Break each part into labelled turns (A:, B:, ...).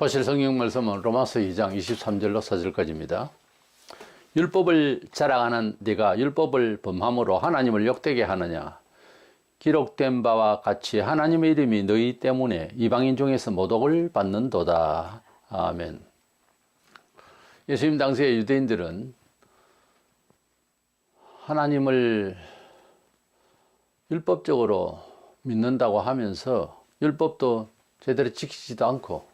A: 보실 성경 말씀은 로마서 2장 23절로 4절까지입니다. 율법을 자랑하는 네가 율법을 범함으로 하나님을 욕되게 하느냐? 기록된 바와 같이 하나님의 이름이 너희 때문에 이방인 중에서 모독을 받는도다. 아멘. 예수님 당시의 유대인들은 하나님을 율법적으로 믿는다고 하면서 율법도 제대로 지키지도 않고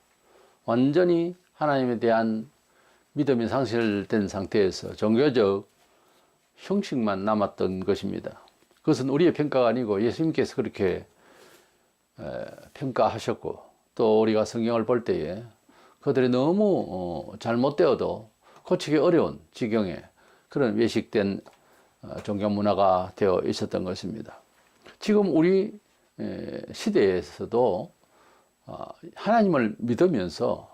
A: 완전히 하나님에 대한 믿음이 상실된 상태에서 종교적 형식만 남았던 것입니다. 그것은 우리의 평가가 아니고 예수님께서 그렇게 평가하셨고, 또 우리가 성경을 볼 때에 그들이 너무 잘못되어도 고치기 어려운 지경에 그런 외식된 종교 문화가 되어 있었던 것입니다. 지금 우리 시대에서도 하나님을 믿으면서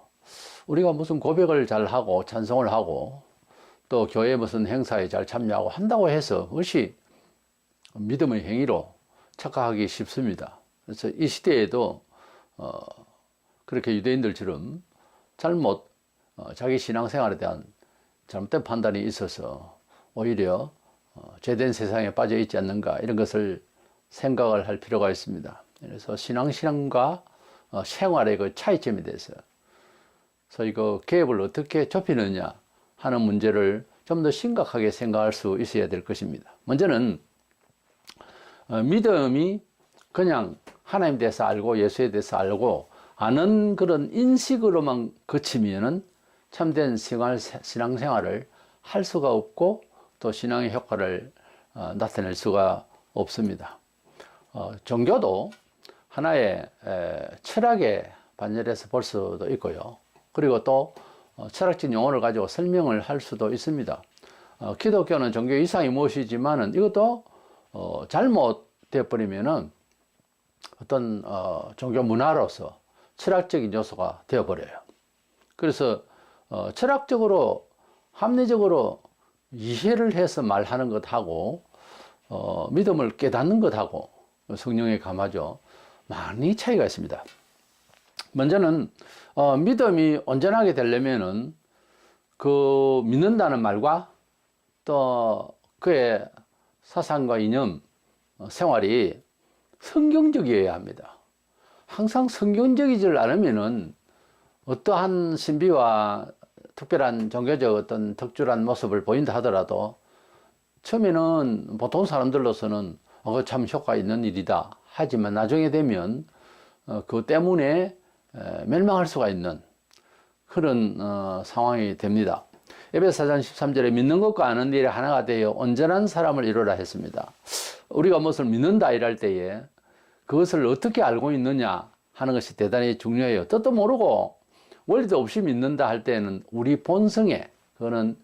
A: 우리가 무슨 고백을 잘 하고 찬송을 하고 또 교회 무슨 행사에 잘 참여하고 한다고 해서 그것이 믿음의 행위로 착각하기 쉽습니다. 그래서 이 시대에도 그렇게 유대인들처럼 자기 신앙생활에 대한 잘못된 판단이 있어서 오히려 죄된 세상에 빠져 있지 않는가, 이런 것을 생각을 할 필요가 있습니다. 그래서 신앙과 생활의 그 차이점에 대해서 그래서 이거 갭을 어떻게 좁히느냐 하는 문제를 좀 더 심각하게 생각할 수 있어야 될 것입니다. 먼저는 믿음이 그냥 하나님에 대해서 알고 예수에 대해서 알고 아는 그런 인식으로만 그치면은 참된 신앙생활을 할 수가 없고 또 신앙의 효과를 나타낼 수가 없습니다. 종교도 하나의 철학의 반열에서 볼 수도 있고요. 그리고 또 철학적 용어를 가지고 설명을 할 수도 있습니다. 기독교는 종교 이상이 무엇이지만은 이것도 잘못되어 버리면은 어떤 종교 문화로서 철학적인 요소가 되어 버려요. 그래서 철학적으로 합리적으로 이해를 해서 말하는 것하고 믿음을 깨닫는 것하고 성령의 감화죠, 많이 차이가 있습니다. 먼저는 믿음이 온전하게 되려면은 그 믿는다는 말과 또 그의 사상과 이념, 생활이 성경적이어야 합니다. 항상 성경적이지 않으면은 어떠한 신비와 특별한 종교적 어떤 특출한 모습을 보인다 하더라도 처음에는 보통 사람들로서는 참 효과 있는 일이다 하지만 나중에 되면 그것 때문에 멸망할 수가 있는 그런 상황이 됩니다. 에베소 4장 13절에 믿는 것과 아는 일이 하나가 되어 온전한 사람을 이루라 했습니다. 우리가 무엇을 믿는다 이럴 때에 그것을 어떻게 알고 있느냐 하는 것이 대단히 중요해요. 뜻도 모르고 원리도 없이 믿는다 할 때는 우리 본성에, 그거는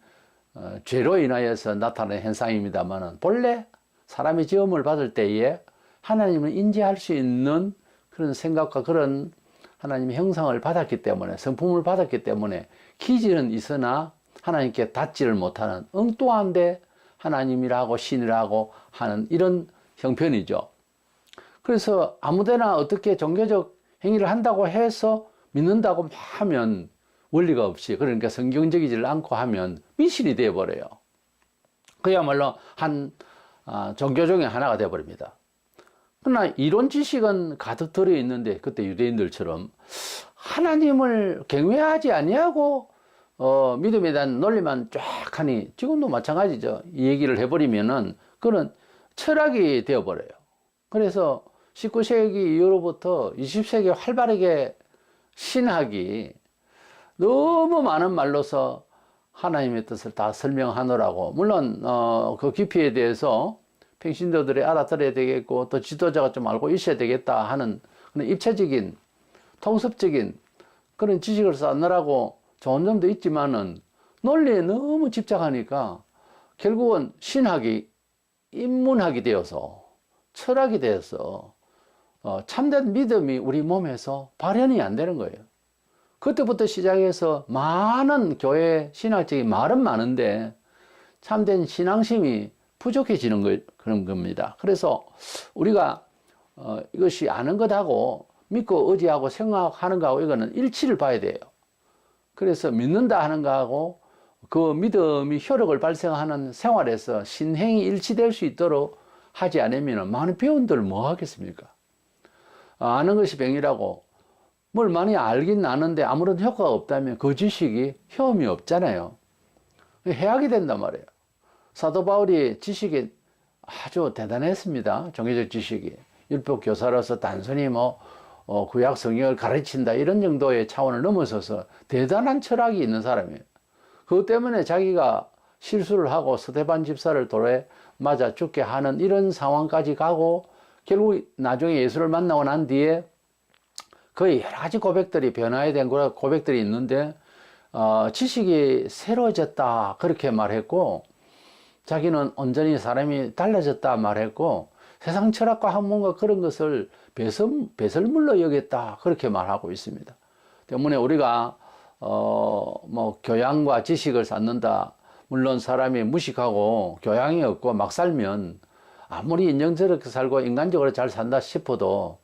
A: 죄로 인하여서 나타나는 현상입니다만 본래 사람이 지음을 받을 때에 하나님을 인지할 수 있는 그런 생각과 그런 하나님의 형상을 받았기 때문에, 성품을 받았기 때문에 기질은 있으나 하나님께 닿지를 못하는 엉뚱한데 하나님이라고 신이라고 하는 이런 형편이죠. 그래서 아무데나 어떻게 종교적 행위를 한다고 해서 믿는다고 하면 원리가 없이, 그러니까 성경적이지 않고 하면 미신이 되어버려요. 그야말로 한 종교 중에 하나가 되어버립니다. 그러나 이론 지식은 가득 들어있는데 그때 유대인들처럼 하나님을 경외하지 아니하고 믿음에 대한 논리만 쫙 하니, 지금도 마찬가지죠. 이 얘기를 해버리면은 그런 철학이 되어버려요. 그래서 19세기 이후로부터 20세기 활발하게 신학이 너무 많은 말로서 하나님의 뜻을 다 설명하느라고, 물론 그 깊이에 대해서 평신도들이 알아들어야 되겠고 또 지도자가 좀 알고 있어야 되겠다 하는 그런 입체적인 통섭적인 그런 지식을 쌓느라고 좋은 점도 있지만은 논리에 너무 집착하니까 결국은 신학이 인문학이 되어서 철학이 되어서 참된 믿음이 우리 몸에서 발현이 안 되는 거예요. 그때부터 시작해서 많은 교회 신학적인 말은 많은데 참된 신앙심이 부족해지는 그런 겁니다. 그래서 우리가 이것이 아는 것하고 믿고 의지하고 생각하는 것하고 이거는 일치를 봐야 돼요. 그래서 믿는다 하는 거하고 그 믿음이 효력을 발생하는 생활에서 신행이 일치될 수 있도록 하지 않으면 많은 배운들 뭐 하겠습니까? 아는 것이 병이라고 뭘 많이 알긴 아는데 아무런 효과가 없다면 그 지식이 효험이 없잖아요. 해악이 된단 말이에요. 사도 바울이 지식이 아주 대단했습니다. 종교적 지식이. 율법 교사로서 단순히 구약 성경을 가르친다 이런 정도의 차원을 넘어서서 대단한 철학이 있는 사람이에요. 그것 때문에 자기가 실수를 하고 스데반 집사를 돌에 맞아 죽게 하는 이런 상황까지 가고 결국 나중에 예수를 만나고 난 뒤에 거의 여러 가지 고백들이 변화에 대한 고백들이 있는데 지식이 새로워졌다 그렇게 말했고 자기는 온전히 사람이 달라졌다 말했고 세상 철학과 학문과 그런 것을 배설물로 여겼다 그렇게 말하고 있습니다. 때문에 우리가 교양과 지식을 쌓는다. 물론 사람이 무식하고 교양이 없고 막 살면 아무리 인정스럽게 살고 인간적으로 잘 산다 싶어도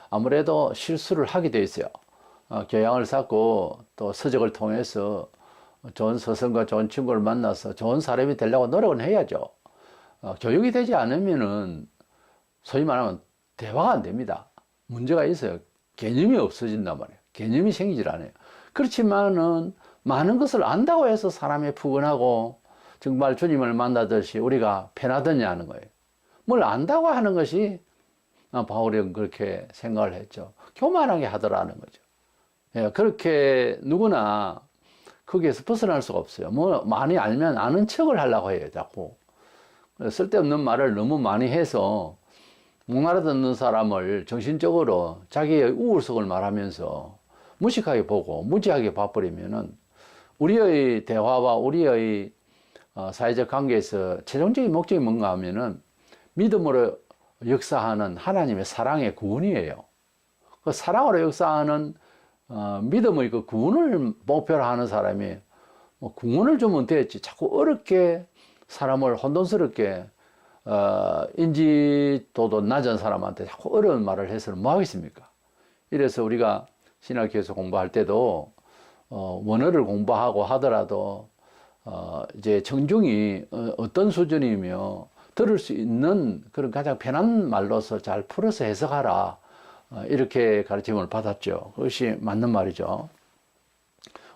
A: 아무래도 실수를 하게 돼 있어요. 교양을 쌓고 또 서적을 통해서 좋은 스승과 좋은 친구를 만나서 좋은 사람이 되려고 노력은 해야죠. 교육이 되지 않으면은 소위 말하면 대화가 안 됩니다. 문제가 있어요. 개념이 없어진단 말이에요. 개념이 생기질 않아요. 그렇지만은 많은 것을 안다고 해서 사람이 푸근하고 정말 주님을 만나듯이 우리가 편하더냐 하는 거예요. 뭘 안다고 하는 것이 바울은 그렇게 생각을 했죠. 교만하게 하더라는 거죠. 예, 그렇게 누구나 거기에서 벗어날 수가 없어요. 많이 알면 아는 척을 하려고 해요, 자꾸. 쓸데없는 말을 너무 많이 해서 못 알아듣는 사람을 정신적으로 자기의 우월성을 말하면서 무식하게 보고 무지하게 봐버리면은 우리의 대화와 우리의 사회적 관계에서 최종적인 목적이 뭔가 하면은 믿음으로 역사하는 하나님의 사랑의 구원이에요. 그 사랑으로 역사하는 믿음의 그 구원을 목표로 하는 사람이 구원을 주면 됐지 자꾸 어렵게 사람을 혼돈스럽게 인지도도 낮은 사람한테 자꾸 어려운 말을 해서는 뭐 하겠습니까? 이래서 우리가 신학교에서 공부할 때도 원어를 공부하고 하더라도 이제 청중이 어떤 수준이며 들을 수 있는 그런 가장 편한 말로서 잘 풀어서 해석하라 이렇게 가르침을 받았죠. 그것이 맞는 말이죠.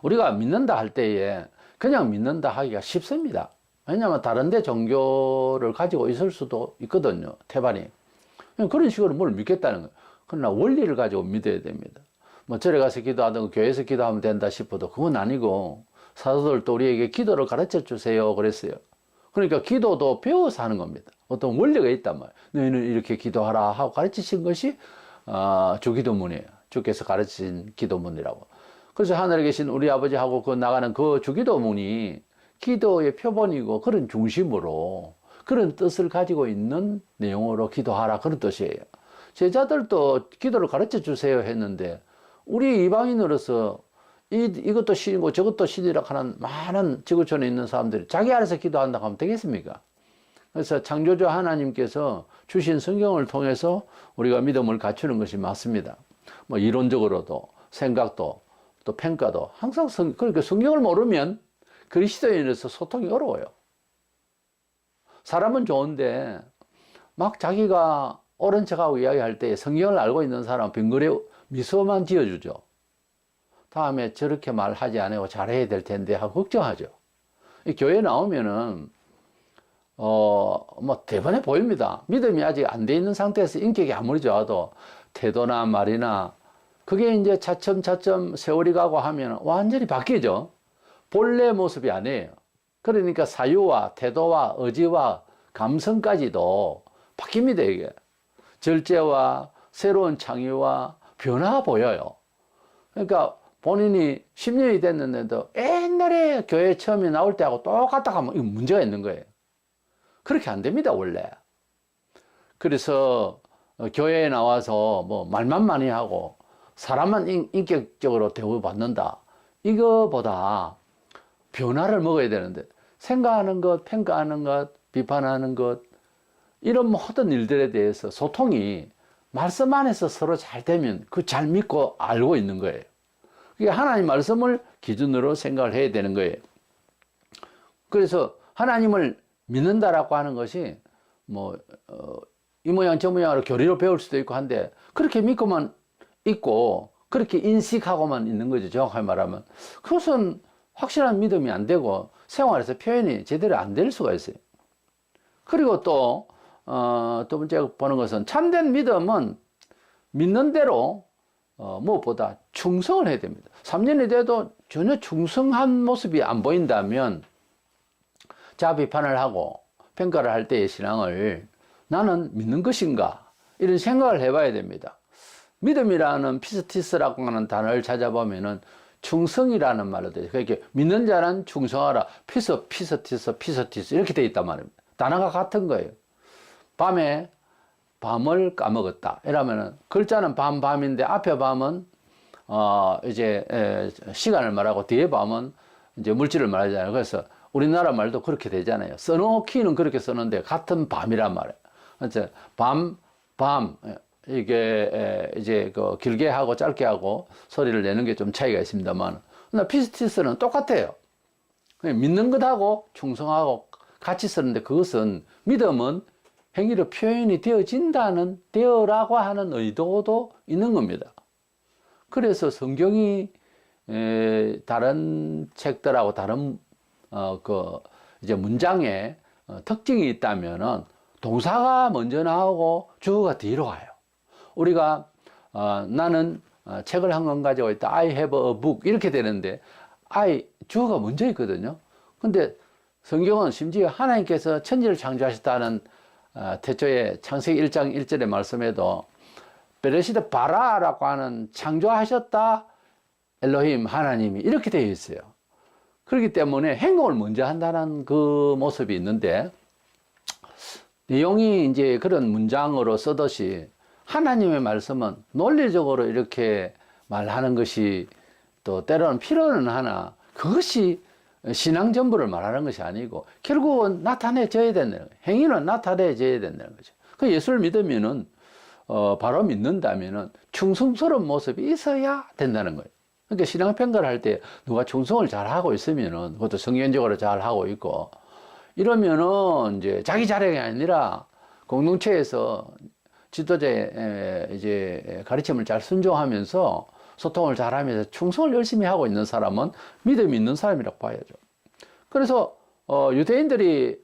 A: 우리가 믿는다 할 때에 그냥 믿는다 하기가 쉽습니다. 왜냐하면 다른 데 종교를 가지고 있을 수도 있거든요. 태반이. 그런 식으로 뭘 믿겠다는 거예요. 그러나 원리를 가지고 믿어야 됩니다. 절에 가서 기도하든 교회에서 기도하면 된다 싶어도 그건 아니고 사도들도 우리에게 기도를 가르쳐 주세요 그랬어요. 그러니까 기도도 배워서 하는 겁니다. 어떤 원리가 있단 말이에요. 너희는 이렇게 기도하라 하고 가르치신 것이 주기도문이에요. 주께서 가르친 기도문이라고. 그래서 하늘에 계신 우리 아버지하고 그 나가는 그 주기도문이 기도의 표본이고 그런 중심으로 그런 뜻을 가지고 있는 내용으로 기도하라 그런 뜻이에요. 제자들도 기도를 가르쳐 주세요 했는데 우리 이방인으로서 이것도 신이고 저것도 신이라 하는 많은 지구촌에 있는 사람들이 자기 안에서 기도한다고 하면 되겠습니까? 그래서 창조주 하나님께서 주신 성경을 통해서 우리가 믿음을 갖추는 것이 맞습니다. 이론적으로도 생각도 또 평가도 항상 그러니까 성경을 모르면 그리스도인으로서 소통이 어려워요. 사람은 좋은데 막 자기가 옳은 척하고 이야기할 때 성경을 알고 있는 사람은 빙그레 미소만 지어주죠. 다음에 저렇게 말하지 않고 잘해야 될 텐데 하고 걱정하죠. 교회 나오면은 대번에 보입니다. 믿음이 아직 안 돼 있는 상태에서 인격이 아무리 좋아도 태도나 말이나 그게 이제 차츰차츰 세월이 가고 하면 완전히 바뀌죠. 본래 모습이 아니에요. 그러니까 사유와 태도와 의지와 감성까지도 바뀝니다, 이게. 절제와 새로운 창의와 변화가 보여요. 그러니까 본인이 10년이 됐는데도 옛날에 교회 처음에 나올 때하고 똑같다 하면 이거 문제가 있는 거예요. 그렇게 안 됩니다, 원래. 그래서 교회에 나와서 말만 많이 하고 사람만 인격적으로 대우받는다. 이거보다 변화를 먹어야 되는데 생각하는 것, 평가하는 것, 비판하는 것 이런 모든 일들에 대해서 소통이 말씀 안에서 서로 잘 되면 그 잘 믿고 알고 있는 거예요. 그게 하나님 말씀을 기준으로 생각을 해야 되는 거예요. 그래서 하나님을 믿는다라고 하는 것이 뭐 이 모양 저 모양으로 교리로 배울 수도 있고 한데 그렇게 믿고만 있고 그렇게 인식하고만 있는 거죠. 정확하게 말하면 그것은 확실한 믿음이 안 되고 생활에서 표현이 제대로 안 될 수가 있어요. 그리고 또 두 번째 보는 것은 참된 믿음은 믿는 대로 무엇보다 충성을 해야 됩니다. 3년이 돼도 전혀 충성한 모습이 안 보인다면 자아 비판을 하고 평가를 할 때의 신앙을 나는 믿는 것인가 이런 생각을 해봐야 됩니다. 믿음이라는 피스티스라고 하는 단어를 찾아보면은 충성이라는 말로 돼요. 그러니까 믿는 자는 충성하라. 피스티스 이렇게 돼 있단 말입니다. 단어가 같은 거예요. 밤에 밤을 까먹었다. 이러면은 글자는 밤인데 앞에 밤은 이제 시간을 말하고 뒤에 밤은 이제 물질을 말하잖아요. 그래서 우리나라 말도 그렇게 되잖아요. 써놓기는 그렇게 쓰는데 같은 밤이란 말이에요. 그래서 밤 이게 이제 그 길게 하고 짧게 하고 소리를 내는 게 좀 차이가 있습니다만, 피스티스는 똑같아요. 믿는 것하고 충성하고 같이 쓰는데 그것은 믿음은 행위로 표현이 되어라고 하는 의도도 있는 겁니다. 그래서 성경이 다른 책들하고 다른 이제 문장에 특징이 있다면은 동사가 먼저 나오고 주어가 뒤로 가요. 우리가 나는 책을 한 권 가지고 있다. I have a book 이렇게 되는데 주어가 먼저 있거든요. 근데 성경은 심지어 하나님께서 천지를 창조하셨다는 태초에 창세기 1장 1절의 말씀에도 베레시드 바라라고 하는 창조하셨다 엘로힘 하나님이 이렇게 되어 있어요. 그렇기 때문에 행동을 먼저 한다는 그 모습이 있는데 내용이 이제 그런 문장으로 쓰듯이 하나님의 말씀은 논리적으로 이렇게 말하는 것이 또 때로는 필요는 하나 그것이 신앙 전부를 말하는 것이 아니고 결국은 나타내져야 된다는 거예요. 행위는 나타내져야 된다는 거죠. 그 예수를 믿으면은 바로 믿는다면은 충성스러운 모습이 있어야 된다는 거예요. 그러니까 신앙 평가를 할 때 누가 충성을 잘 하고 있으면은 그것도 성경적으로 잘 하고 있고 이러면은 이제 자기 자랑이 아니라 공동체에서 지도자의 이제 가르침을 잘 순종하면서 소통을 잘하면서 충성을 열심히 하고 있는 사람은 믿음이 있는 사람이라고 봐야죠. 그래서 유대인들이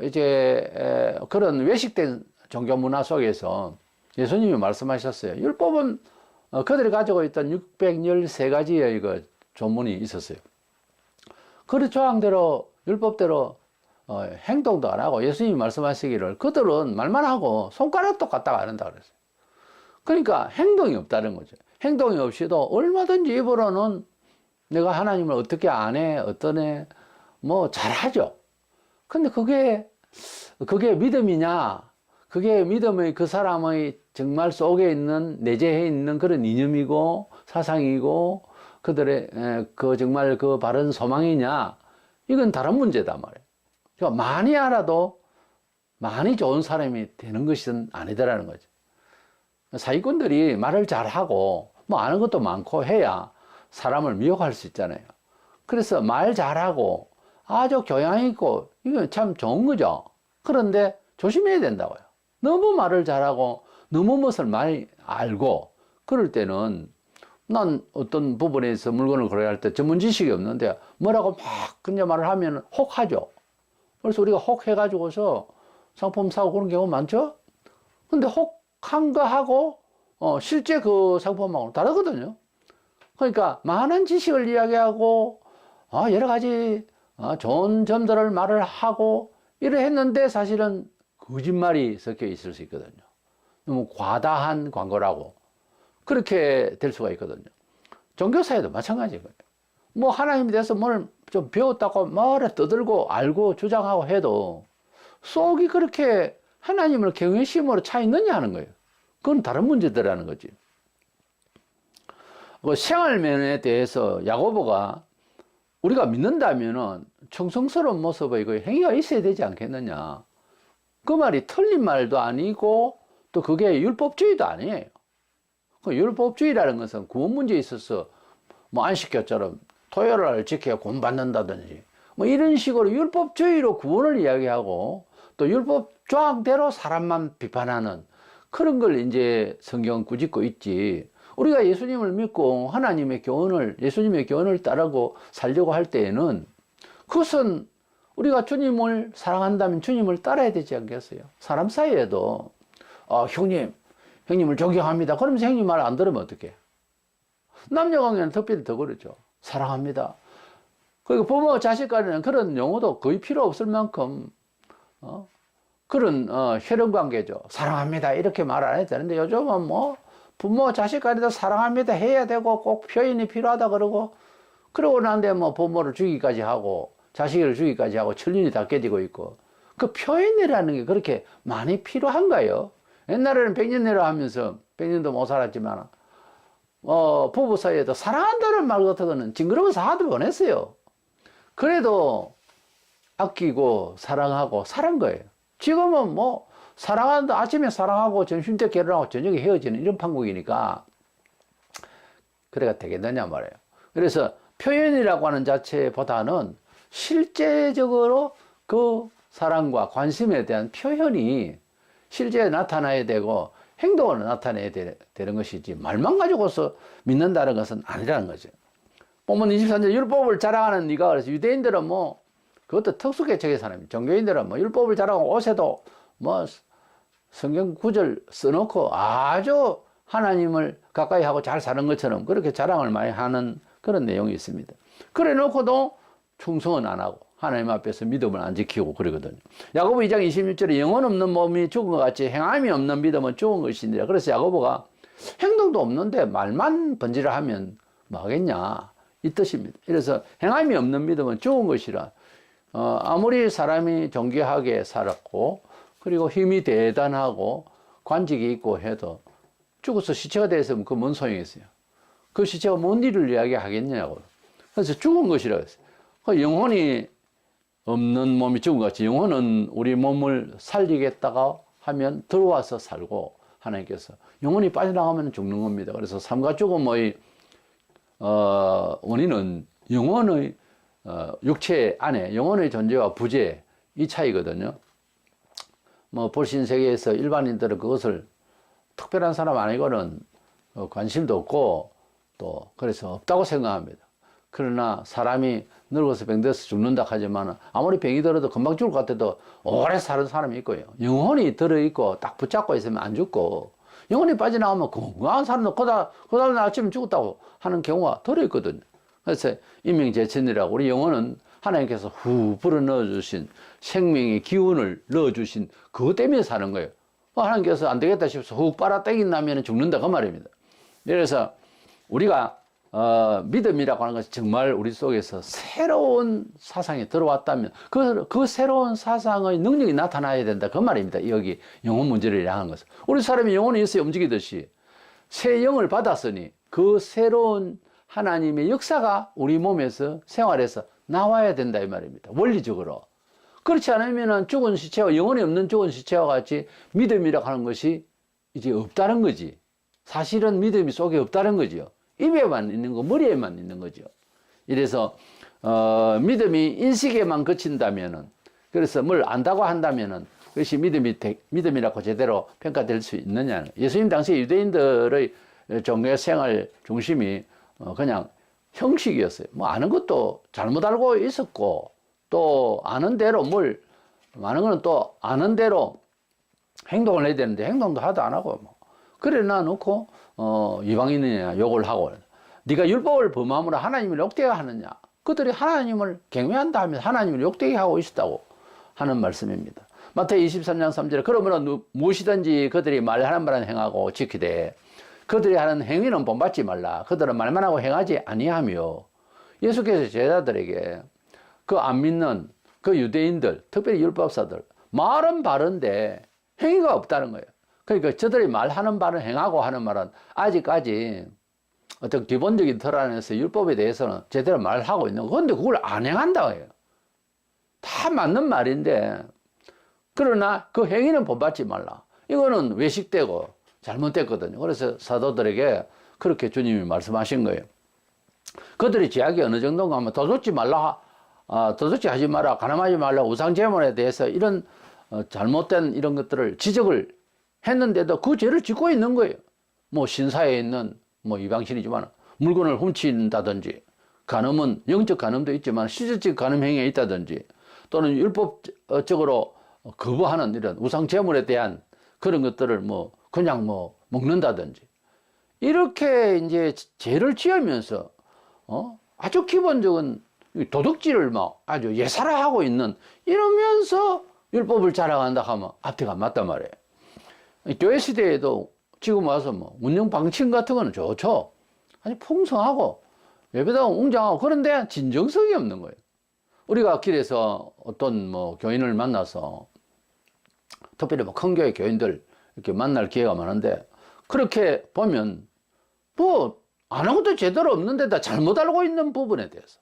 A: 이제 그런 외식된 종교 문화 속에서 예수님이 말씀하셨어요. 율법은 그들이 가지고 있던 613가지의 그 조문이 있었어요. 그 조항대로 율법대로 행동도 안 하고 예수님이 말씀하시기를 그들은 말만 하고 손가락도 까딱 안 한다 그랬어요. 그러니까 행동이 없다는 거죠. 행동이 없이도 얼마든지 입으로는 내가 하나님을 어떻게 안 해, 어떠네, 뭐 잘하죠. 근데 그게 믿음이냐? 그게 믿음의 그 사람의 정말 속에 있는, 내재해 있는 그런 이념이고 사상이고 그들의 그 정말 그 바른 소망이냐? 이건 다른 문제다 말이에요. 그러니까 많이 알아도 많이 좋은 사람이 되는 것은 아니다라는 거죠. 사기꾼들이 말을 잘하고 뭐 아는 것도 많고 해야 사람을 미혹할 수 있잖아요. 그래서 말 잘하고 아주 교양 있고 이건 참 좋은 거죠. 그런데 조심해야 된다고요. 너무 말을 잘하고 너무 무엇을 많이 알고 그럴 때는 난 어떤 부분에서 물건을 거래할 때 전문 지식이 없는데 뭐라고 막 그냥 말을 하면 혹하죠. 그래서 우리가 혹 해가지고서 상품 사고 그런 경우 많죠. 근데 혹한 거 하고 실제 그 상품하고는 다르거든요. 그러니까 많은 지식을 이야기하고 여러 가지 좋은 점들을 말을 하고 이래 했는데 사실은 거짓말이 섞여 있을 수 있거든요. 너무 과다한 광고라고 그렇게 될 수가 있거든요. 종교사에도 마찬가지예요. 뭐 하나님에 대해서 뭘 좀 배웠다고 뭐를 떠들고 알고 주장하고 해도 속이 그렇게 하나님을 경외심으로 차 있느냐 하는 거예요. 그건 다른 문제들이라는 거지. 생활면에 대해서 야고보가 우리가 믿는다면은 충성스러운 모습의 그 행위가 있어야 되지 않겠느냐. 그 말이 틀린 말도 아니고 또 그게 율법주의도 아니에요. 그 율법주의라는 것은 구원 문제에 있어서 뭐 안식교처럼 토요일을 지켜야 구원 받는다든지 뭐 이런 식으로 율법주의로 구원을 이야기하고 또 율법 조항대로 사람만 비판하는 그런 걸 이제 성경은 꾸짖고 있지. 우리가 예수님을 믿고 하나님의 교훈을, 예수님의 교훈을 따르고 살려고 할 때에는 그것은 우리가 주님을 사랑한다면 주님을 따라야 되지 않겠어요? 사람 사이에도 형님을 존경합니다. 그러면서 형님 말 안 들으면 어떡해? 남녀 관계는 특별히 더 그렇죠. 사랑합니다. 그리고 부모 자식 간에는 그런 용어도 거의 필요 없을 만큼 그런 혈연 관계죠. 사랑합니다 이렇게 말 안 해도 되는데 요즘은 뭐 부모 자식 간에도 사랑합니다 해야 되고 꼭 표현이 필요하다 그러고 난데 뭐 부모를 죽이기까지 하고 자식을 죽이기까지 하고 천륜이 다 깨지고 있고 그 표현이라는 게 그렇게 많이 필요한가요? 옛날에는 100년 내라 하면서 100년도 못 살았지만 부부 사이에도 사랑한다는 말 같은 거는 징그러워서 하도 보냈어요. 그래도 아끼고 사랑하고 살은 거예요. 지금은 뭐 사랑한다 아침에 사랑하고 점심 때 결혼하고 저녁에 헤어지는 이런 판국이니까 그래가 되겠느냐 말이에요. 그래서 표현이라고 하는 자체보다는 실제적으로 그 사랑과 관심에 대한 표현이 실제 나타나야 되고 행동으로 나타내야 되는 것이지 말만 가지고서 믿는다는 것은 아니라는 거죠. 보면 23절 율법을 자랑하는 네가 그래서 유대인들은 뭐 그것도 특수계층의 사람이 종교인들은 뭐 율법을 자랑하고 옷에도 뭐 성경 구절 써놓고 아주 하나님을 가까이 하고 잘 사는 것처럼 그렇게 자랑을 많이 하는 그런 내용이 있습니다. 그래 놓고도 충성은 안 하고 하나님 앞에서 믿음을 안 지키고 그러거든요. 야고보 2장 26절에 영혼 없는 몸이 죽은 것 같이 행함이 없는 믿음은 죽은 것이니라. 그래서 야고보가 행동도 없는데 말만 번지를 하면 뭐 하겠냐 이 뜻입니다. 그래서 행함이 없는 믿음은 죽은 것이라. 아무리 사람이 존귀하게 살았고 그리고 힘이 대단하고 관직이 있고 해도 죽어서 시체가 되었으면 그 뭔 소용이 있어요. 그 시체가 뭔 일을 이야기하겠냐고. 그래서 죽은 것이라고 했어요. 그 영혼이 없는 몸이 죽은 것 같이 영혼은 우리 몸을 살리겠다가 하면 들어와서 살고 하나님께서 영혼이 빠져나가면 죽는 겁니다. 그래서 삶과 죽음의 원인은 영혼의 육체 안에 영혼의 존재와 부재 이 차이거든요. 뭐 볼신 세계에서 일반인들은 그것을 특별한 사람 아니고는 관심도 없고 또 그래서 없다고 생각합니다. 그러나 사람이 늙어서 병들어서 죽는다 하지만 아무리 병이 들어도 금방 죽을 것 같아도 오래 사는 사람이 있고요. 영혼이 들어있고 딱 붙잡고 있으면 안 죽고 영혼이 빠져나가면 건강한 사람도 그 다음날 아침에 죽었다고 하는 경우가 들어있거든요. 그래서 인명재천이라고 우리 영혼은 하나님께서 후 불어넣어주신 생명의 기운을 넣어주신 그것 때문에 사는 거예요. 하나님께서 안 되겠다 싶어서 훅 빨아당긴다면 죽는다 그 말입니다. 그래서 우리가 믿음이라고 하는 것이 정말 우리 속에서 새로운 사상이 들어왔다면 그 새로운 사상의 능력이 나타나야 된다 그 말입니다. 여기 영혼 문제를 향한 것은 우리 사람이 영혼이 있어야 움직이듯이 새 영을 받았으니 그 새로운 하나님의 역사가 우리 몸에서 생활에서 나와야 된다 이 말입니다. 원리적으로. 그렇지 않으면 죽은 시체와 영혼이 없는 죽은 시체와 같이 믿음이라고 하는 것이 이제 없다는 거지. 사실은 믿음이 속에 없다는 거죠. 입에만 있는 거, 머리에만 있는 거죠. 이래서 믿음이 인식에만 그친다면은, 그래서 뭘 안다고 한다면은 그것이 믿음이라고 제대로 평가될 수 있느냐는. 예수님 당시 유대인들의 종교 생활 중심이 그냥 형식이었어요. 뭐 아는 것도 잘못 알고 있었고 또 아는 대로 많은 거는 또 아는 대로 행동을 해야 되는데 행동도 하도 안 하고 뭐 그래 놔놓고 이방인이냐 욕을 하고 네가 율법을 범함으로 하나님을 욕되게 하느냐. 그들이 하나님을 경외한다 하면 하나님을 욕되게 하고 있었다고 하는 말씀입니다. 마태복음 23장 3절에 그러므로 무엇이든지 그들이 말하는 바는 행하고 지키되 그들이 하는 행위는 본받지 말라. 그들은 말만 하고 행하지 아니하며. 예수께서 제자들에게 그 안 믿는 그 유대인들, 특별히 율법사들 말은 바른데 행위가 없다는 거예요. 그러니까 저들이 말하는 바는 행하고 하는 말은 아직까지 어떤 기본적인 틀 안에서 율법에 대해서는 제대로 말하고 있는 거. 그런데 그걸 안 행한다고 해요. 다 맞는 말인데 그러나 그 행위는 본받지 말라. 이거는 외식되고 잘못됐거든요. 그래서 사도들에게 그렇게 주님이 말씀하신 거예요. 그들의 제약이 어느 정도인가 하면 도둑질 말라, 도둑질 하지 마라, 가늠하지 말라, 우상제물에 대해서 이런 잘못된 이런 것들을 지적을 했는데도 그 죄를 짓고 있는 거예요. 뭐 신사에 있는 뭐 이방신이지만 물건을 훔친다든지, 간음은 영적 간음도 있지만 실질적 간음 행위에 있다든지, 또는 율법적으로 거부하는 이런 우상 제물에 대한 그런 것들을 뭐 그냥 뭐 먹는다든지, 이렇게 이제 죄를 지으면서 아주 기본적인 도둑질을 막 아주 예사라하고 있는, 이러면서 율법을 자랑한다 하면 앞뒤가 안 맞단 말이에요. 교회 시대에도 지금 와서 뭐 운영 방침 같은 거는 좋죠. 아주 풍성하고 예배당 웅장하고, 그런데 진정성이 없는 거예요. 우리가 길에서 어떤 뭐 교인을 만나서, 특별히 뭐 큰 교회 교인들 이렇게 만날 기회가 많은데, 그렇게 보면 뭐 아무것도 제대로 없는데다 잘못 알고 있는 부분에 대해서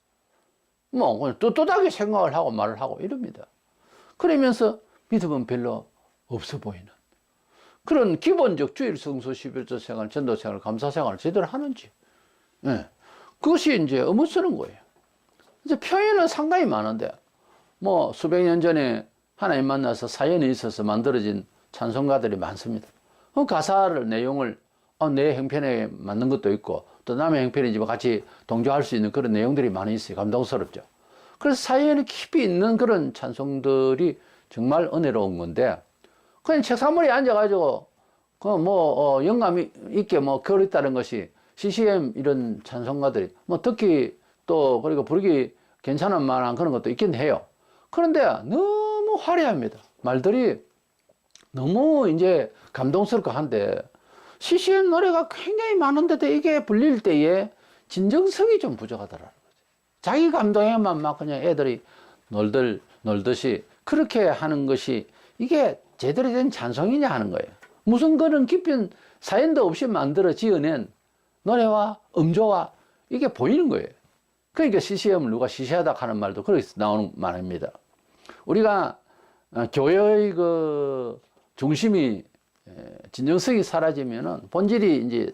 A: 뭐 그냥 떳떳하게 생각을 하고 말을 하고 이럽니다. 그러면서 믿음은 별로 없어 보이는 그런 기본적 주일 성수 11조 생활, 전도 생활, 감사 생활을 제대로 하는지, 예. 그것이 이제 의문스러운 거예요. 이제 표현은 상당히 많은데, 뭐 수백 년 전에 하나님 만나서 사연이 있어서 만들어진 찬송가들이 많습니다. 그 가사를, 내용을 내 형편에 맞는 것도 있고, 또 남의 형편이지만 같이 동조할 수 있는 그런 내용들이 많이 있어요. 감동스럽죠. 그래서 사연이 깊이 있는 그런 찬송들이 정말 은혜로운 건데, 그냥 책상머리에 앉아가지고 영감 있게 뭐 글을 있다는 것이, CCM 이런 찬송가들이 뭐 듣기 또 그리고 부르기 괜찮은 만한 그런 것도 있긴 해요. 그런데 너무 화려합니다. 말들이 너무 이제 감동스럽고 한데, CCM 노래가 굉장히 많은데도 이게 불릴 때에 진정성이 좀 부족하더라는 거죠. 자기 감동에만 막 그냥 애들이 놀듯이 그렇게 하는 것이, 이게 제대로 된 찬송이냐 하는 거예요. 무슨 그런 깊은 사연도 없이 만들어 지어낸 노래와 음조와 이게 보이는 거예요. 그러니까 CCM을 누가 시시하다 하는 말도 그렇게 나오는 말입니다. 우리가 교회의 그 중심이, 진정성이 사라지면은, 본질이 이제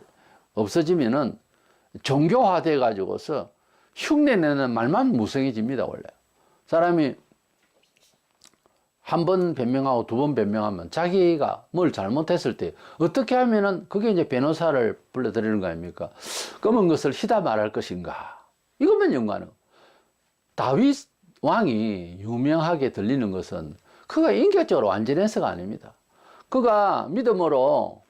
A: 없어지면은 종교화돼 가지고서 흉내내는 말만 무성해집니다. 원래 사람이 한 번 변명하고 두 번 변명하면 자기가 뭘 잘못했을 때 어떻게 하면은 그게 이제 변호사를 불러들이는 거 아닙니까? 검은 것을 희다 말할 것인가? 이것만 연구하는. 다윗 왕이 유명하게 들리는 것은 그가 인격적으로 완전해서가 아닙니다. 그가 믿음으로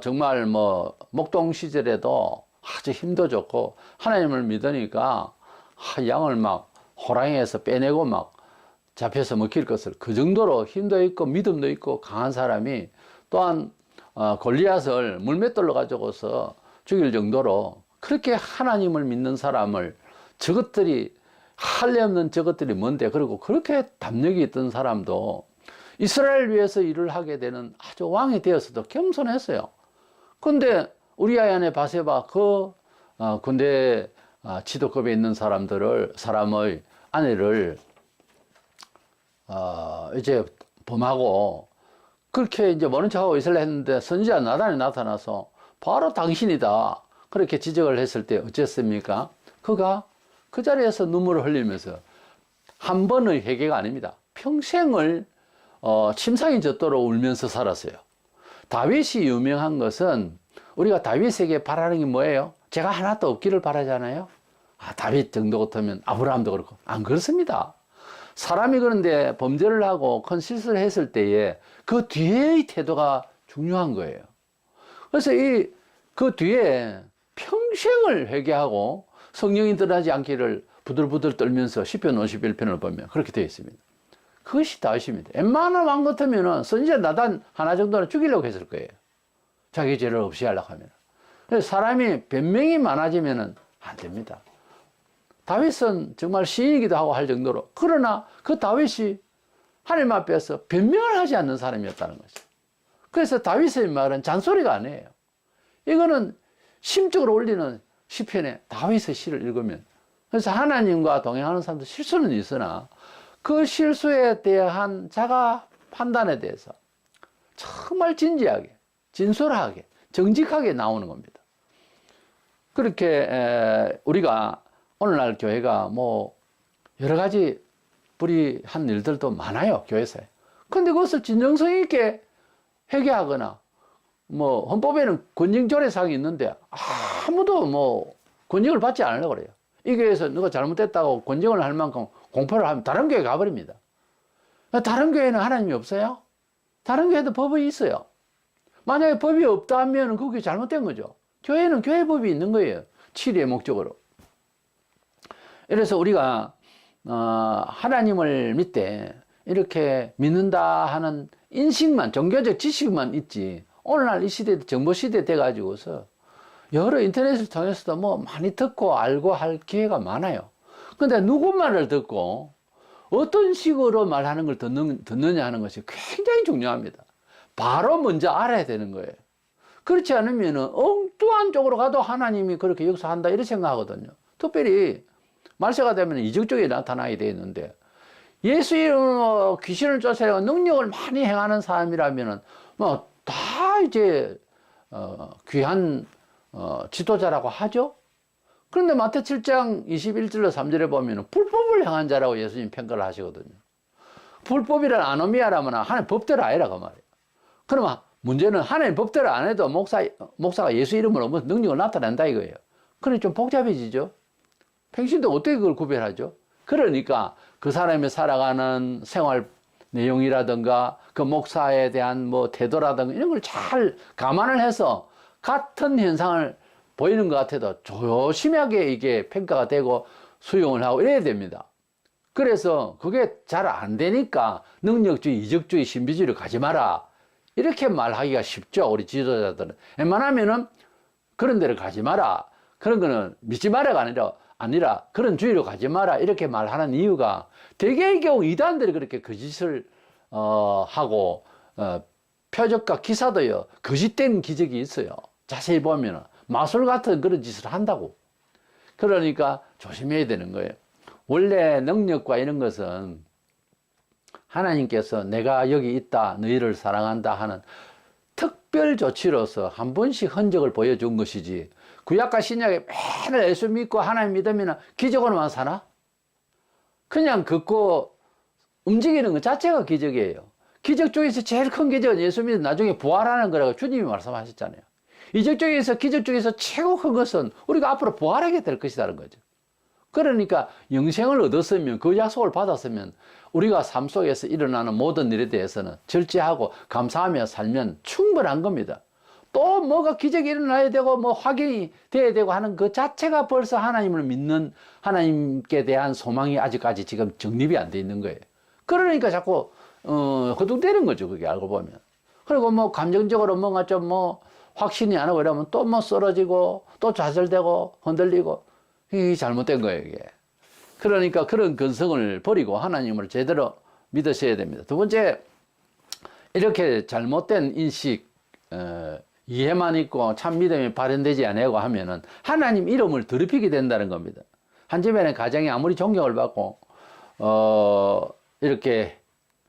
A: 정말 뭐 목동 시절에도 아주 힘도 좋고 하나님을 믿으니까 양을 막 호랑이에서 빼내고 막 잡혀서 먹힐 것을, 그 정도로 힘도 있고 믿음도 있고 강한 사람이, 또한 골리앗을 물맷돌로 가지고서 죽일 정도로 그렇게 하나님을 믿는 사람을, 저것들이 할례 없는 저것들이 뭔데, 그리고 그렇게 담력이 있던 사람도 이스라엘 위해서 일을 하게 되는 아주 왕이 되어서도 겸손했어요. 그런데 우리아의 아내 바세바, 그 군대 지도급에 있는 사람의 아내를 이제 범하고, 그렇게 이제 모른 척하고 있으려 했는데 선지자 나단이 나타나서 바로 당신이다 그렇게 지적을 했을 때 어쨌습니까? 그가 그 자리에서 눈물을 흘리면서, 한 번의 회개가 아닙니다. 평생을 침상이 젖도록 울면서 살았어요. 다윗이 유명한 것은, 우리가 다윗에게 바라는 게 뭐예요? 제가 하나도 없기를 바라잖아요. 다윗 정도 같으면 아브라함도 그렇고. 안 그렇습니다. 사람이 그런데 범죄를 하고 큰 실수를 했을 때에 그 뒤에의 태도가 중요한 거예요. 그래서 그 뒤에 평생을 회개하고 성령이 드러나지 않기를 부들부들 떨면서 시편 51편을 보면 그렇게 되어 있습니다. 그것이 다윗입니다. 웬만한 왕 같으면 선지자 나단 하나 정도는 죽이려고 했을 거예요. 자기 죄를 없이 하려고 하면. 그래서 사람이 변명이 많아지면 안 됩니다. 다윗은 정말 시인이기도 하고 할 정도로, 그러나 그 다윗이 하나님 앞에서 변명을 하지 않는 사람이었다는 거죠. 그래서 다윗의 말은 잔소리가 아니에요. 이거는 심적으로 올리는 시편에 다윗의 시를 읽으면, 그래서 하나님과 동행하는 사람도 실수는 있으나 그 실수에 대한 자가 판단에 대해서 정말 진지하게, 진솔하게, 정직하게 나오는 겁니다. 그렇게 우리가 오늘날 교회가 뭐 여러 가지 불이한 일들도 많아요, 교회에서. 근데 그것을 진정성 있게 회개하거나, 뭐 헌법에는 권징조례사항이 있는데 아무도 뭐 권징을 받지 않으려고 그래요. 이 교회에서 누가 잘못됐다고 권징을 할 만큼 공표를 하면 다른 교회 가버립니다. 다른 교회는 하나님이 없어요? 다른 교회도 법이 있어요. 만약에 법이 없다면 그게 잘못된 거죠. 교회는 교회 법이 있는 거예요. 치리의 목적으로. 그래서 우리가 하나님을 믿되 이렇게 믿는다 하는 인식만, 종교적 지식만 있지, 오늘날 이 시대, 정보 시대 돼가지고서 여러 인터넷을 통해서도 뭐 많이 듣고 알고 할 기회가 많아요. 근데 누구 말을 듣고 어떤 식으로 말하는 걸 듣느냐 하는 것이 굉장히 중요합니다. 바로 먼저 알아야 되는 거예요. 그렇지 않으면 엉뚱한 쪽으로 가도 하나님이 그렇게 역사한다 이렇게 생각하거든요. 특별히 말세가 되면 이적적이 나타나게 되어 있는데, 예수 이름으로 귀신을 쫓아내고 능력을 많이 행하는 사람이라면 뭐 다 이제 귀한 지도자라고 하죠. 그런데 마태 7장 21절로 3절에 보면 불법을 행한 자라고 예수님 평가를 하시거든요. 불법이란 아노미아라면 하나님 법대로 아니라 그 말이에요. 그러면 문제는 하나님 법대로 안 해도 목사가 예수 이름으로 무슨 능력을 나타낸다 이거예요. 그러니 좀 복잡해지죠. 평신도 어떻게 그걸 구별하죠? 그러니까 그 사람이 살아가는 생활 내용이라든가 그 목사에 대한 뭐 태도라든가 이런 걸 잘 감안을 해서 같은 현상을 보이는 것 같아도 조심하게 이게 평가가 되고 수용을 하고 이래야 됩니다. 그래서 그게 잘 안 되니까 능력주의, 이적주의, 신비주의를 가지 마라 이렇게 말하기가 쉽죠. 우리 지도자들은 웬만하면은 그런 데를 가지 마라, 그런 거는 믿지 마라가 아니라 그런 주의로 가지 마라 이렇게 말하는 이유가, 대개의 경우 이단들이 그렇게 거짓을 하고 표적과 기사도요 거짓된 기적이 있어요. 자세히 보면 마술 같은 그런 짓을 한다고. 그러니까 조심해야 되는 거예요. 원래 능력과 이런 것은 하나님께서 내가 여기 있다, 너희를 사랑한다 하는 특별 조치로서 한 번씩 흔적을 보여준 것이지, 구약과 신약에 맨날 예수 믿고 하나님 믿으면 기적으로만 사나? 그냥 걷고 움직이는 것 자체가 기적이에요. 기적 중에서 제일 큰 기적은 예수 믿어 나중에 부활하는 거라고 주님이 말씀하셨잖아요. 이적 중에서, 기적 중에서 최고 큰 것은 우리가 앞으로 부활하게 될 것이라는 거죠. 그러니까 영생을 얻었으면, 그 약속을 받았으면 우리가 삶 속에서 일어나는 모든 일에 대해서는 절제하고 감사하며 살면 충분한 겁니다. 또 뭐가 기적이 일어나야 되고 뭐 확인이 돼야 되고 하는 그 자체가 벌써 하나님을 믿는, 하나님께 대한 소망이 아직까지 지금 정립이 안 돼 있는 거예요. 그러니까 자꾸 허둥대는 거죠, 그게 알고 보면. 그리고 뭐 감정적으로 뭔가 좀 뭐 확신이 안 오고 이러면 또 뭐 쓰러지고 또 좌절되고 흔들리고, 이게 잘못된 거예요, 이게. 그러니까 그런 근성을 버리고 하나님을 제대로 믿으셔야 됩니다. 두 번째, 이렇게 잘못된 인식, 이해만 있고 참 믿음이 발현되지 않고 하면은 하나님 이름을 더럽히게 된다는 겁니다. 한 집안의 가정이 아무리 존경을 받고 이렇게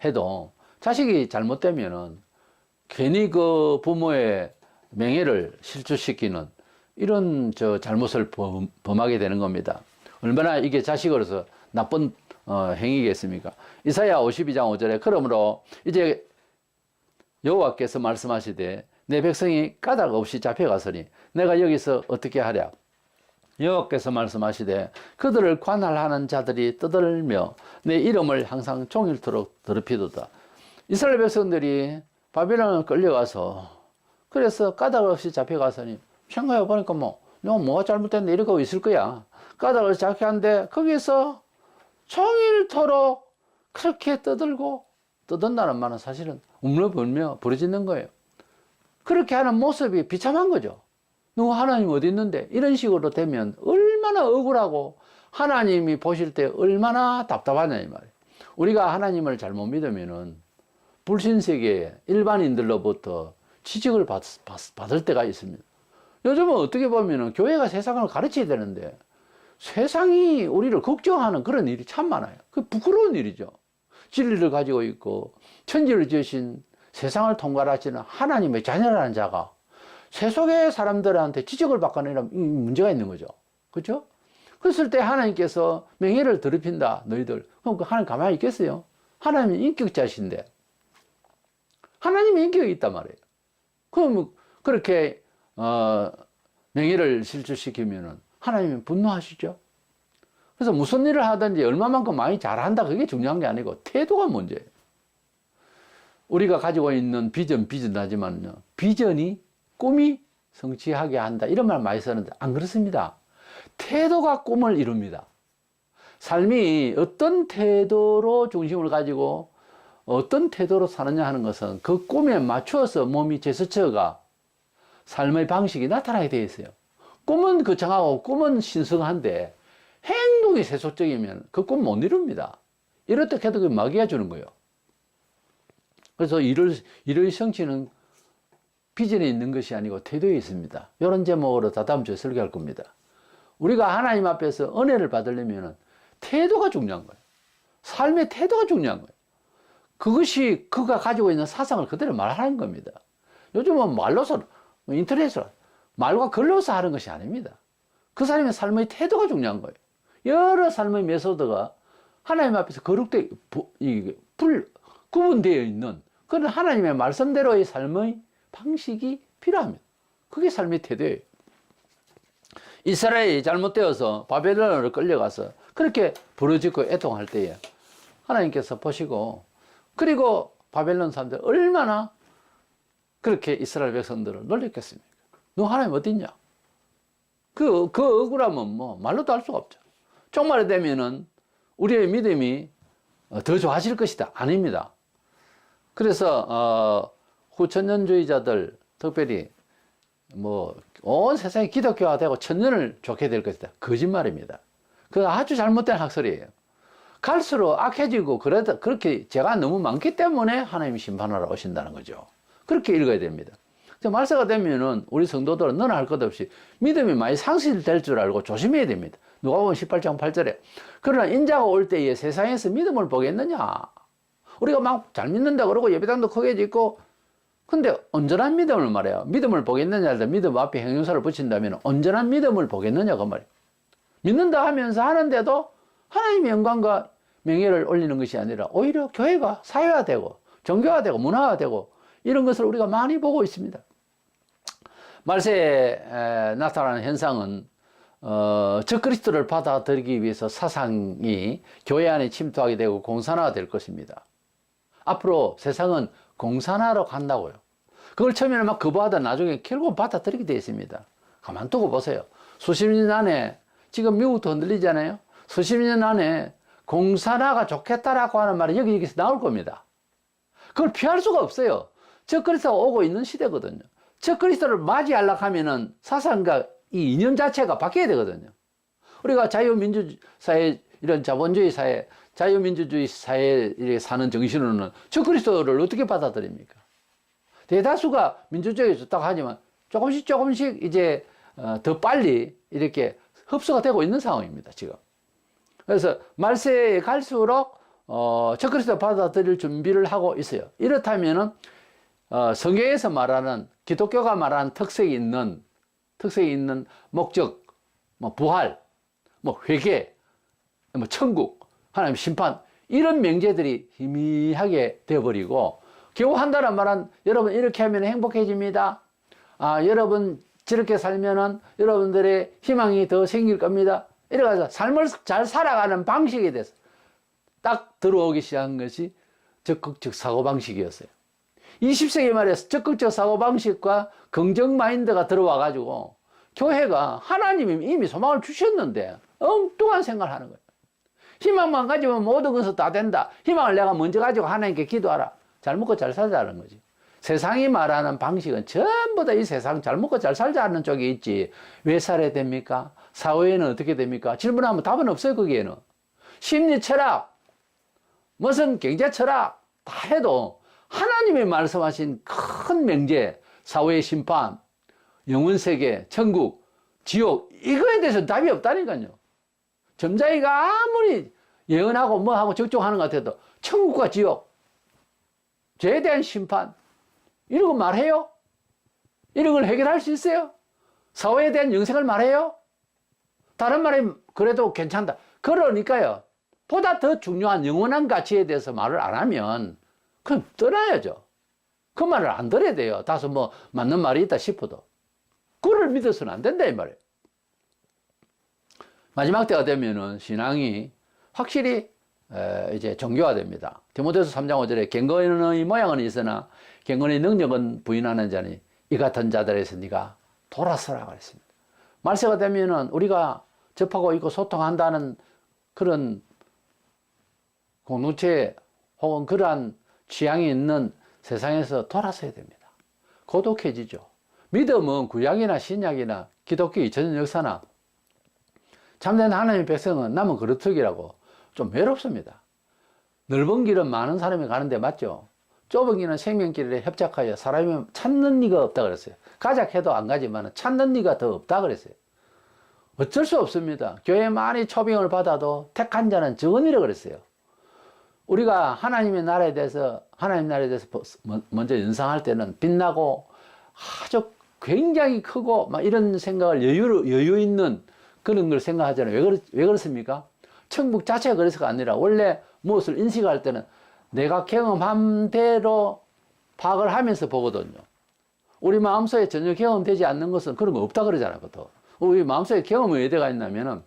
A: 해도 자식이 잘못되면은 괜히 그 부모의 명예를 실추시키는 이런 잘못을 범하게 되는 겁니다. 얼마나 이게 자식으로서 나쁜 행위겠습니까? 이사야 52장 5절에 그러므로 이제 여호와께서 말씀하시되 내 백성이 까닭 없이 잡혀가서니 내가 여기서 어떻게 하랴? 여호와께서 말씀하시되 그들을 관할하는 자들이 떠들며 내 이름을 항상 종일토록 더럽히도다. 이스라엘 백성들이 바벨론을 끌려가서 그래서 까닭 없이 잡혀가서니 생각해 보니까 뭐가 잘못됐는데 이러고 있을 거야. 까닭을 잡혀간데 거기서 종일토록 그렇게 떠든다는 말은 사실은 울며불며 부르짖는 거예요. 그렇게 하는 모습이 비참한 거죠. 누구 하나님 어디 있는데? 이런 식으로 되면 얼마나 억울하고 하나님이 보실 때 얼마나 답답하냐 이 말이에요. 우리가 하나님을 잘못 믿으면은 불신세계 일반인들로부터 지적을 받을 때가 있습니다. 요즘은 어떻게 보면은 교회가 세상을 가르쳐야 되는데 세상이 우리를 걱정하는 그런 일이 참 많아요. 그 부끄러운 일이죠. 진리를 가지고 있고 천지를 지으신 세상을 통괄하시는 하나님의 자녀라는 자가 세속의 사람들한테 지적을 받거나 문제가 있는 거죠. 그렇죠? 그랬을 때 하나님께서 명예를 더럽힌다, 너희들. 그럼 하나님 가만히 있겠어요? 하나님은 인격자신데. 하나님의 인격이 있단 말이에요. 그럼 그렇게 명예를 실추시키면은 하나님은 분노하시죠. 그래서 무슨 일을 하든지 얼마만큼 많이 잘한다, 그게 중요한 게 아니고 태도가 문제예요. 우리가 가지고 있는 비전하지만요, 비전이 꿈이 성취하게 한다, 이런 말 많이 쓰는데 안 그렇습니다. 태도가 꿈을 이룹니다. 삶이 어떤 태도로 중심을 가지고 어떤 태도로 사느냐 하는 것은 그 꿈에 맞추어서 몸이 제스처가, 삶의 방식이 나타나게 되어 있어요. 꿈은 거창하고 꿈은 신성한데 행동이 세속적이면 그 꿈 못 이룹니다. 이렇듯 해도 그 마귀가 주는 거예요. 그래서 일의 성취는 비전에 있는 것이 아니고 태도에 있습니다. 이런 제목으로 다다음 주에 설교할 겁니다. 우리가 하나님 앞에서 은혜를 받으려면 태도가 중요한 거예요. 삶의 태도가 중요한 거예요. 그것이 그가 가지고 있는 사상을 그대로 말하는 겁니다. 요즘은 말로서, 인터넷으로, 말과 글로서 하는 것이 아닙니다. 그 사람의 삶의 태도가 중요한 거예요. 여러 삶의 메소드가 하나님 앞에서 거룩되게 구분되어 있는 그런 하나님의 말씀대로의 삶의 방식이 필요합니다. 그게 삶의 태도예요. 이스라엘이 잘못되어서 바벨론으로 끌려가서 그렇게 부르짖고 애통할 때에 하나님께서 보시고, 그리고 바벨론 사람들 얼마나 그렇게 이스라엘 백성들을 놀렸겠습니까? 너 하나님 어디 있냐? 그 억울함은 뭐 말로도 할 수가 없죠. 종말이 되면은 우리의 믿음이 더 좋아질 것이다. 아닙니다. 그래서 후천년주의자들, 특별히 뭐 온 세상이 기독교화되고 천년을 좋게 될 것이다, 거짓말입니다. 그 아주 잘못된 학설이에요. 갈수록 악해지고 그렇게 죄가 너무 많기 때문에 하나님이 심판하러 오신다는 거죠. 그렇게 읽어야 됩니다. 말세가 되면은 우리 성도들은 너나 할 것 없이 믿음이 많이 상실될 줄 알고 조심해야 됩니다. 누가복음 18장 8절에 그러나 인자가 올 때에 세상에서 믿음을 보겠느냐? 우리가 막 잘 믿는다 그러고 예배당도 크게 짓고, 근데 온전한 믿음을 말해요. 믿음을 보겠느냐 할 때 믿음 앞에 형용사를 붙인다면 온전한 믿음을 보겠느냐 그 말이에요. 믿는다 하면서 하는데도 하나님의 영광과 명예를 올리는 것이 아니라 오히려 교회가 사회화되고 종교화되고 문화화되고 이런 것을 우리가 많이 보고 있습니다. 말세에 나타나는 현상은 적그리스도를 받아들이기 위해서 사상이 교회 안에 침투하게 되고 공산화가 될 것입니다. 앞으로 세상은 공산화로 간다고요. 그걸 처음에는 막 거부하다 나중에 결국 받아들이게 되어 있습니다. 가만 두고 보세요. 수십 년 안에, 지금 미국도 흔들리잖아요. 수십 년 안에 공산화가 좋겠다라고 하는 말이 여기서 나올 겁니다. 그걸 피할 수가 없어요. 적그리스도가 오고 있는 시대거든요. 적그리스도를 맞이하려고 하면은 사상과 이 이념 자체가 바뀌어야 되거든요. 우리가 자유민주사회, 이런 자본주의 사회, 자유민주주의 사회에 사는 정신으로는 적그리스도를 어떻게 받아들입니까? 대다수가 민주주의에 좋다고 하지만 조금씩 이제 더 빨리 이렇게 흡수가 되고 있는 상황입니다, 지금. 그래서 말세에 갈수록 적그리스도 받아들일 준비를 하고 있어요. 이렇다면은 성경에서 말하는, 기독교가 말하는 특색이 있는 목적, 뭐 부활, 뭐 회개, 뭐 천국, 하나님 심판, 이런 명제들이 희미하게 되어버리고, 겨우 한다는 말은 여러분 이렇게 하면 행복해집니다. 여러분 저렇게 살면은 여러분들의 희망이 더 생길 겁니다. 이래가지고 삶을 잘 살아가는 방식에 대해서 딱 들어오기 시작한 것이 적극적 사고방식이었어요. 20세기 말에 적극적 사고방식과 긍정 마인드가 들어와가지고 교회가 하나님이 이미 소망을 주셨는데 엉뚱한 생각을 하는 거예요. 희망만 가지면 모든 것은 다 된다. 희망을 내가 먼저 가지고 하나님께 기도하라. 잘 먹고 잘 살자는 거지. 세상이 말하는 방식은 전부 다 이 세상 잘 먹고 잘 살자는 쪽에 있지. 왜 살아야 됩니까? 사회에는 어떻게 됩니까? 질문하면 답은 없어요, 거기에는. 심리 철학, 무슨 경제 철학 다 해도 하나님이 말씀하신 큰 명제, 사회의 심판, 영혼세계, 천국, 지옥, 이거에 대해서 답이 없다니까요. 점자이가 아무리 예언하고 뭐하고 적중하는 것 같아도 천국과 지옥, 죄에 대한 심판, 이런 거 말해요? 이런 걸 해결할 수 있어요? 사회에 대한 영생을 말해요? 다른 말이 그래도 괜찮다. 그러니까요. 보다 더 중요한 영원한 가치에 대해서 말을 안 하면 그럼 떠나야죠. 그 말을 안 들어야 돼요. 다소 뭐 맞는 말이 있다 싶어도. 그를 믿어서는 안 된다 이 말이에요. 마지막 때가 되면은 신앙이 확실히 이제 정교화됩니다. 디모데후서 3장 5절에 갱건의 모양은 있으나 갱건의 능력은 부인하는 자니 이 같은 자들에서 네가 돌아서라 그랬습니다. 말세가 되면은 우리가 접하고 있고 소통한다는 그런 공동체 혹은 그러한 취향이 있는 세상에서 돌아서야 됩니다. 고독해지죠. 믿음은 구약이나 신약이나 기독교 2000년 역사나 참된 하나님의 백성은 남은 그루터기라고 좀 외롭습니다. 넓은 길은 많은 사람이 가는데 맞죠? 좁은 길은 생명길에 협착하여 사람이 찾는 이가 없다 그랬어요. 가자 해도 안 가지만 찾는 이가 더 없다 그랬어요. 어쩔 수 없습니다. 교회 많이 초빙을 받아도 택한 자는 적으니라 그랬어요. 우리가 하나님 나라에 대해서 먼저 연상할 때는 빛나고 아주 굉장히 크고 막 이런 생각을 여유 있는 그런 걸 생각하잖아요. 왜 그렇습니까? 천국 자체가 그래서가 아니라 원래 무엇을 인식할 때는 내가 경험한 대로 파악을 하면서 보거든요. 우리 마음속에 전혀 경험되지 않는 것은 그런 거 없다 그러잖아요. 보통. 우리 마음속에 경험이 왜 돼가 있냐면은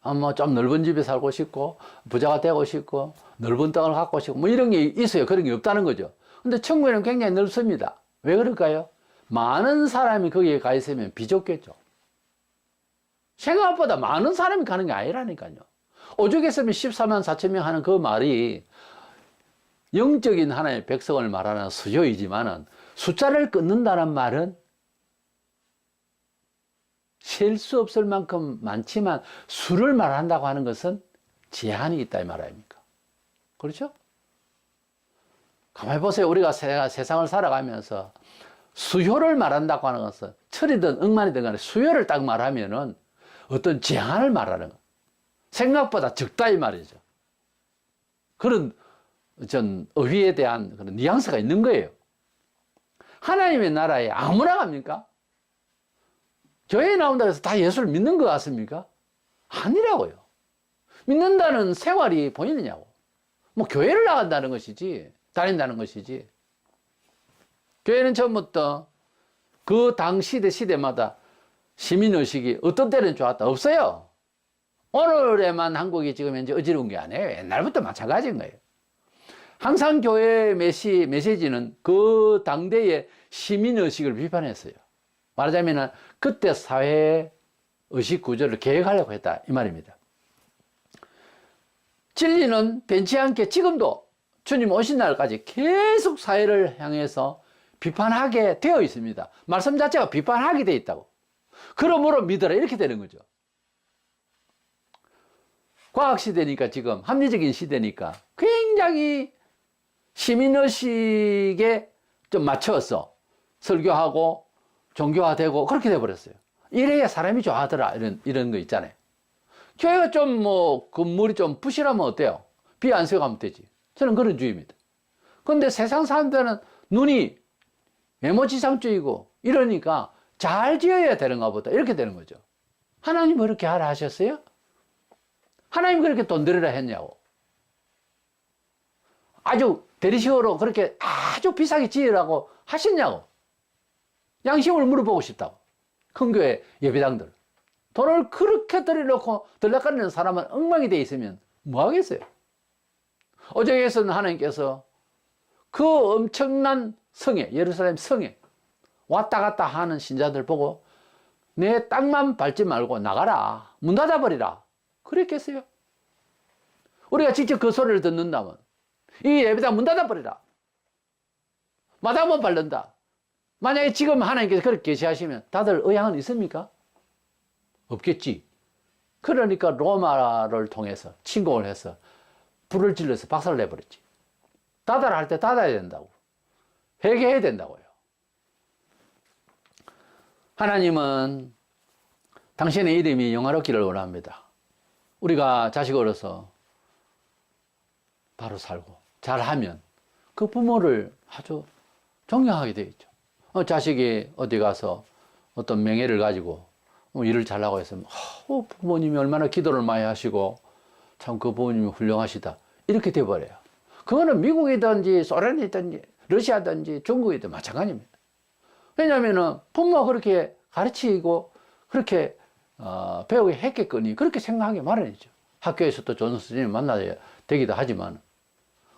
A: 뭐 좀 넓은 집에 살고 싶고 부자가 되고 싶고 넓은 땅을 갖고 싶고 뭐 이런 게 있어요. 그런 게 없다는 거죠. 근데 천국에는 굉장히 넓습니다. 왜 그럴까요? 많은 사람이 거기에 가 있으면 비좁겠죠. 생각보다 많은 사람이 가는 게 아니라니까요. 오죽했으면 14만 4천 명 하는 그 말이 영적인 하나의 백성을 말하는 수요이지만은 숫자를 끊는다는 말은 셀 수 없을 만큼 많지만 수를 말한다고 하는 것은 제한이 있다 이 말 아닙니까? 그렇죠? 가만히 보세요. 우리가 세상을 살아가면서 수요를 말한다고 하는 것은 철이든 억만이든 간에 수요를 딱 말하면은 어떤 제한을 말하는 것. 생각보다 적다 이 말이죠. 그런 어휘에 대한 그런 뉘앙스가 있는 거예요. 하나님의 나라에 아무나 갑니까? 교회에 나온다고 해서 다 예수를 믿는 것 같습니까? 아니라고요. 믿는다는 생활이 보이느냐고. 뭐 교회를 나간다는 것이지, 다닌다는 것이지. 교회는 처음부터 그 당 시대마다 시민의식이 어떤 때는 좋았다. 없어요. 오늘에만 한국이 지금 현재 어지러운 게 아니에요. 옛날부터 마찬가지인 거예요. 항상 교회의 메시지는 그 당대의 시민의식을 비판했어요. 말하자면 그때 사회의 의식 구조를 계획하려고 했다 이 말입니다. 진리는 변치 않게 지금도 주님 오신 날까지 계속 사회를 향해서 비판하게 되어 있습니다. 말씀 자체가 비판하게 되어 있다고. 그러므로 믿어라 이렇게 되는 거죠. 과학시대니까 지금 합리적인 시대니까 굉장히 시민의식에 좀 맞춰서 설교하고 종교화되고 그렇게 돼버렸어요. 이래야 사람이 좋아하더라 이런 거 있잖아요. 교회가 좀 뭐 건물이 좀 부실하면 어때요? 비 안 쐬고 하면 되지. 저는 그런 주의입니다. 그런데 세상 사람들은 눈이 메모지상주의고 이러니까 잘 지어야 되는가 보다 이렇게 되는 거죠. 하나님 그렇게 하라 하셨어요? 하나님 그렇게 돈 들여라 했냐고. 아주 대리식으로 그렇게 아주 비싸게 지으라고 하셨냐고. 양심을 물어보고 싶다고. 큰 교회 예배당들. 돈을 그렇게 들여놓고 들락거리는 사람은 엉망이 돼 있으면 뭐 하겠어요? 어제에서는 하나님께서 그 엄청난 성에, 예루살렘 성에 왔다 갔다 하는 신자들 보고 내 땅만 밟지 말고 나가라. 문 닫아버리라. 그랬겠어요? 우리가 직접 그 소리를 듣는다면 이 예배당 문 닫아버리라. 마당만 밟는다. 만약에 지금 하나님께서 그렇게 계시하시면 다들 의향은 있습니까? 없겠지. 그러니까 로마를 통해서 침공을 해서 불을 질러서 박살을 내버렸지. 닫아라 할 때 닫아야 된다고. 회개해야 된다고요. 하나님은 당신의 이름이 영화롭기를 원합니다. 우리가 자식으로서 바로 살고 잘하면 그 부모를 아주 존경하게 되어 있죠. 자식이 어디 가서 어떤 명예를 가지고 일을 잘하고 했으면 부모님이 얼마나 기도를 많이 하시고 참 그 부모님이 훌륭하시다 이렇게 돼버려요. 그거는 미국이든지 소련이든지 러시아든지 중국이든 마찬가지입니다. 왜냐하면은 부모가 그렇게 가르치고 그렇게 배우게 했겠거니 그렇게 생각하기 마련이죠. 학교에서도 좋은 선생님을 만나야 되기도 하지만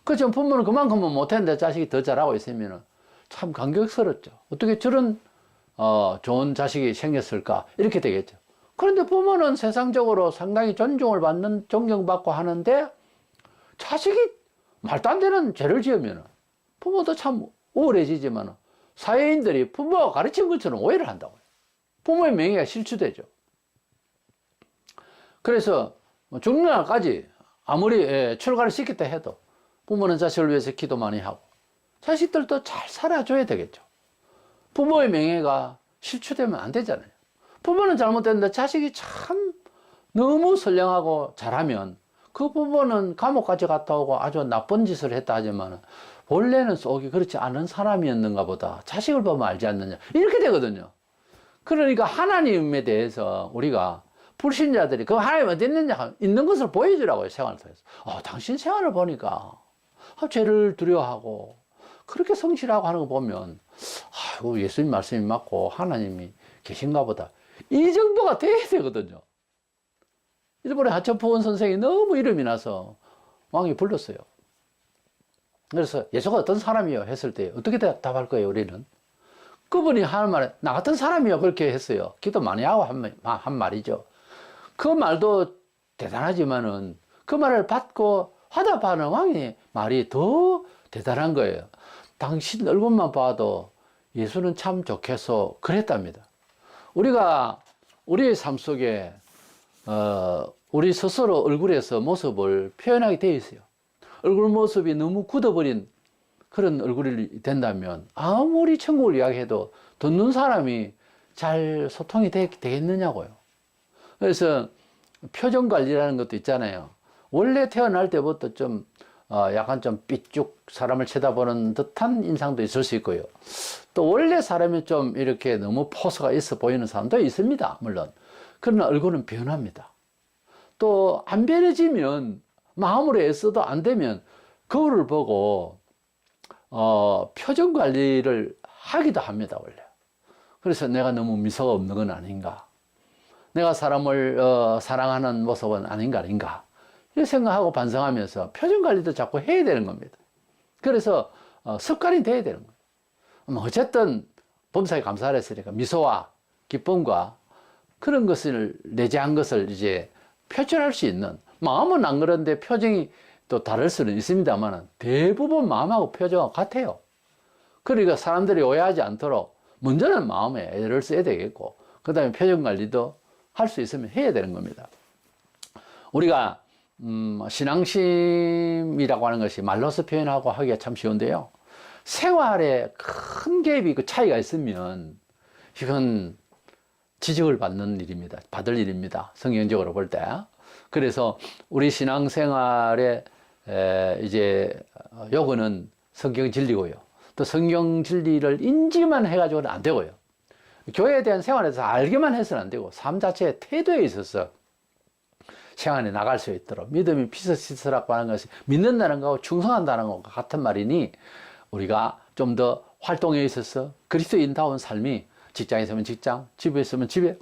A: 그렇죠. 부모는 그만큼은 못했는데 자식이 더 잘하고 있으면 참 감격스럽죠. 어떻게 저런 좋은 자식이 생겼을까 이렇게 되겠죠. 그런데 부모는 세상적으로 상당히 존중을 받는 존경받고 하는데 자식이 말도 안 되는 죄를 지으면 부모도 참 우울해지지만 사회인들이 부모가 가르친 것처럼 오해를 한다고요. 부모의 명예가 실추되죠. 그래서 죽는 날까지 아무리 출가를 시켰다 해도 부모는 자식을 위해서 기도 많이 하고 자식들도 잘 살아줘야 되겠죠. 부모의 명예가 실추되면 안 되잖아요. 부모는 잘못됐는데 자식이 참 너무 선량하고 잘하면 그 부모는 감옥까지 갔다 오고 아주 나쁜 짓을 했다 하지만 원래는 속이 그렇지 않은 사람이었는가 보다. 자식을 보면 알지 않느냐. 이렇게 되거든요. 그러니까 하나님에 대해서 우리가 불신자들이 그 하나님 어디 있느냐 있는 것을 보여주라고요. 생활을 통해서. 당신 생활을 보니까 죄를 두려워하고 그렇게 성실하고 하는 거 보면 예수님 말씀이 맞고 하나님이 계신가 보다. 이 정도가 돼야 되거든요. 일본의 하천포원 선생이 너무 이름이 나서 왕이 불렀어요. 그래서 예수가 어떤 사람이요? 했을 때 어떻게 답할 거예요, 우리는? 그분이 하는 말에 나 같은 사람이요. 그렇게 했어요. 기도 많이 하고 한 말이죠. 그 말도 대단하지만은 그 말을 받고 화답하는 왕의 말이 더 대단한 거예요. 당신 얼굴만 봐도 예수는 참 좋겠어. 그랬답니다. 우리가 우리의 삶 속에 우리 스스로 얼굴에서 모습을 표현하게 되어 있어요. 얼굴 모습이 너무 굳어버린 그런 얼굴이 된다면 아무리 천국을 이야기해도 듣는 사람이 잘 소통이 되겠느냐고요. 그래서 표정 관리라는 것도 있잖아요. 원래 태어날 때부터 좀 약간 좀 삐쭉 사람을 쳐다보는 듯한 인상도 있을 수 있고요. 또 원래 사람이 좀 이렇게 너무 포스가 있어 보이는 사람도 있습니다. 물론. 그러나 얼굴은 변합니다. 또 안 변해지면 마음으로 애써도 안 되면 거울을 보고 표정 관리를 하기도 합니다. 원래. 그래서 내가 너무 미소가 없는 건 아닌가. 내가 사람을 사랑하는 모습은 아닌가. 이렇게 생각하고 반성하면서 표정 관리도 자꾸 해야 되는 겁니다. 그래서 습관이 돼야 되는 거예요. 어쨌든 범사에 감사를 했으니까 미소와 기쁨과 그런 것을 내재한 것을 이제 표출할 수 있는, 마음은 안 그런데 표정이 또 다를 수는 있습니다만 대부분 마음하고 표정하고 같아요. 그러니까 사람들이 오해하지 않도록 먼저는 마음에 애를 써야 되겠고 그 다음에 표정 관리도 할 수 있으면 해야 되는 겁니다. 우리가 신앙심이라고 하는 것이 말로서 표현하고 하기가 참 쉬운데요. 생활에 큰 갭이 그 차이가 있으면 이건 지적을 받는 일입니다. 받을 일입니다. 성경적으로 볼 때. 그래서 우리 신앙생활에 이제 요거는 성경 진리고요. 또 성경 진리를 인지만 해가지고는 안 되고요. 교회에 대한 생활에서 알기만 해서는 안 되고 삶 자체의 태도에 있어서 생활에 나갈 수 있도록 믿음이 피서시스라고 하는 것이 믿는다는 거하고 충성한다는 것과 같은 말이니 우리가 좀 더 활동에 있어서 그리스도인다운 삶이 직장에 있으면 직장, 집에 있으면 집에,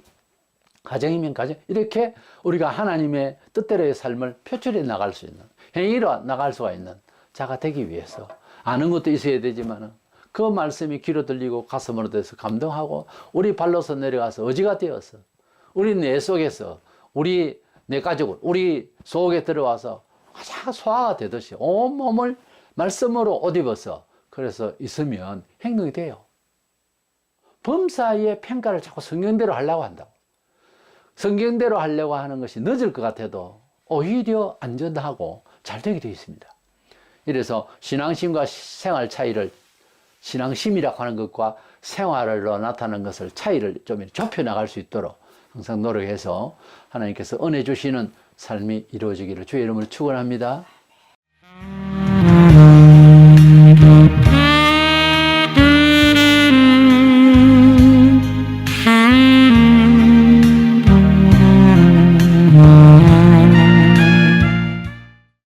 A: 가정이면 가정 이렇게 우리가 하나님의 뜻대로의 삶을 표출해 나갈 수 있는 행위로 나갈 수가 있는 자가 되기 위해서 아는 것도 있어야 되지만 그 말씀이 귀로 들리고 가슴으로 돼서 감동하고 우리 발로서 내려가서 의지가 되어서 우리 내 속에서 우리 내 가족을 우리 속에 들어와서 가장 소화가 되듯이 온몸을 말씀으로 옷 입어서 그래서 있으면 행동이 돼요. 범사의 평가를 자꾸 성경대로 하려고 한다고. 성경대로 하려고 하는 것이 늦을 것 같아도 오히려 안전하고 잘 되게 되어 있습니다. 이래서 신앙심과 생활 차이를 신앙심이라고 하는 것과 생활로 나타나는 것을 차이를 좀 좁혀 나갈 수 있도록 항상 노력해서 하나님께서 은혜 주시는 삶이 이루어지기를 주의 이름으로 축원합니다.